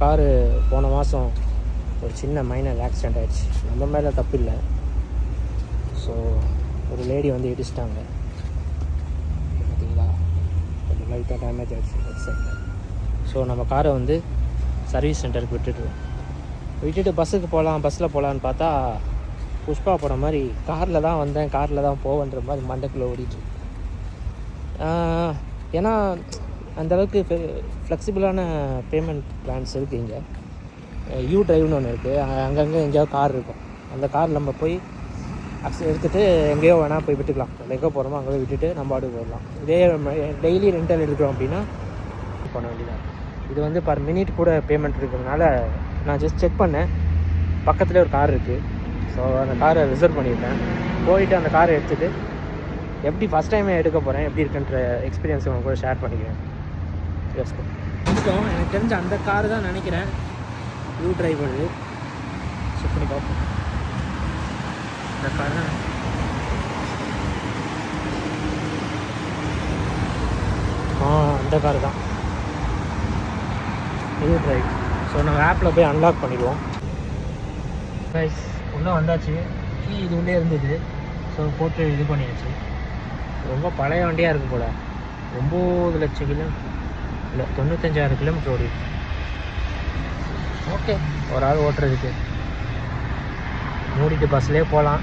Car போன மாதம் ஒரு சின்ன மைனர் ஆக்சிடெண்ட் ஆகிடுச்சு. நம்ம மேலே தப்பு இல்லை. ஸோ ஒரு லேடி வந்து இடிச்சிட்டாங்க. பார்த்தீங்களா, கொஞ்சம் லைட்டாக டேமேஜ் ஆகிடுச்சு ஒரு சைடில். ஸோ நம்ம காரை வந்து சர்வீஸ் சென்டருக்கு விட்டுட்டு பஸ்ஸில் போகலான்னு பார்த்தா புஷ்பா போகிற மாதிரி காரில் தான் வந்தேன், காரில் தான் போவேன்ற மாதிரி மண்டைக்குள்ளே ஓடிட்டு. ஏன்னா அந்தளவுக்கு ஃப்ளெக்சிபிளான பேமெண்ட் பிளான்ஸ் இருக்குது இங்கே. யூ டிரைவ்னு ஒன்று இருக்குது. அங்கங்கே எங்கேயாவது கார் இருக்கும். அந்த கார் நம்ம போய் எடுத்துகிட்டு எங்கேயோ வேணால் போய் விட்டுக்கலாம். எங்கே போகிறோமோ அங்கே போய் விட்டுட்டு நம்ம ஆடு போடலாம். இதே டெய்லி ரெண்டல் எடுக்கிறோம் அப்படின்னா பண்ண வேண்டியதாக. இது வந்து பர் மினிட் கூட பேமெண்ட் இருக்கிறதுனால நான் ஜஸ்ட் செக் பண்ணேன். பக்கத்துலேயே ஒரு கார் இருக்குது. ஸோ அந்த காரை ரிசர்வ் பண்ணியிருக்கேன். போயிட்டு அந்த காரை எடுத்துகிட்டு எப்படி ஃபஸ்ட் டைமே எடுக்க போகிறேன், எப்படி இருக்குன்ற எக்ஸ்பீரியன்ஸ் உங்க கூட ஷேர் பண்ணிக்கிறேன். வந்துட்டோம். எனக்கு தெரிஞ்ச அந்த காரு தான் நினைக்கிறேன் யூ டிரைவ் பண்ணுது. செக் பண்ணி பார்ப்போம். இந்த கார் தான். அந்த கார் தான் யூ டிரைவ். ஸோ நம்ம ஆப்பில் போய் அன்லாக் பண்ணிடுவோம். கைஸ் உள்ளே வந்தாச்சு. கீ இது உள்ளே இருந்தது. ஸோ போட்டு இது பண்ணியாச்சு. ரொம்ப பழைய வண்டியாக இருக்குது போல். 9 லட்சம் கிலோ இல்லை 95,000 கிலோமீட்டர் ஓடி. ஓகே, ஒரு ஆள் ஓட்டுறதுக்கு மூடிட்டு பஸ்லேயே போகலாம்.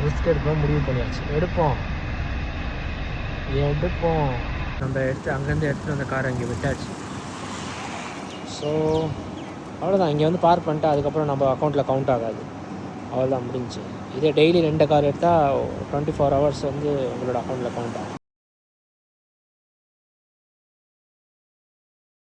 ரிஸ்க் எடுப்போம், முடிவு பண்ணியாச்சு. எடுப்போம். நம்ம அங்கேருந்து எடுத்துகிட்டு வந்த காரை இங்கே விட்டாச்சு. ஸோ அவ்வளோதான். இங்கே வந்து பார்க் பண்ணிட்டு அதுக்கப்புறம் நம்ம அக்கௌண்ட்டில் கவுண்ட் ஆகாது. அவ்வளோதான், முடிஞ்சிச்சு. இதே டெய்லி 2 கார் எடுத்தால் 24 ஹவர்ஸ் வந்து உங்களோட அக்கௌண்ட்டில் கவுண்ட் ஆகும்.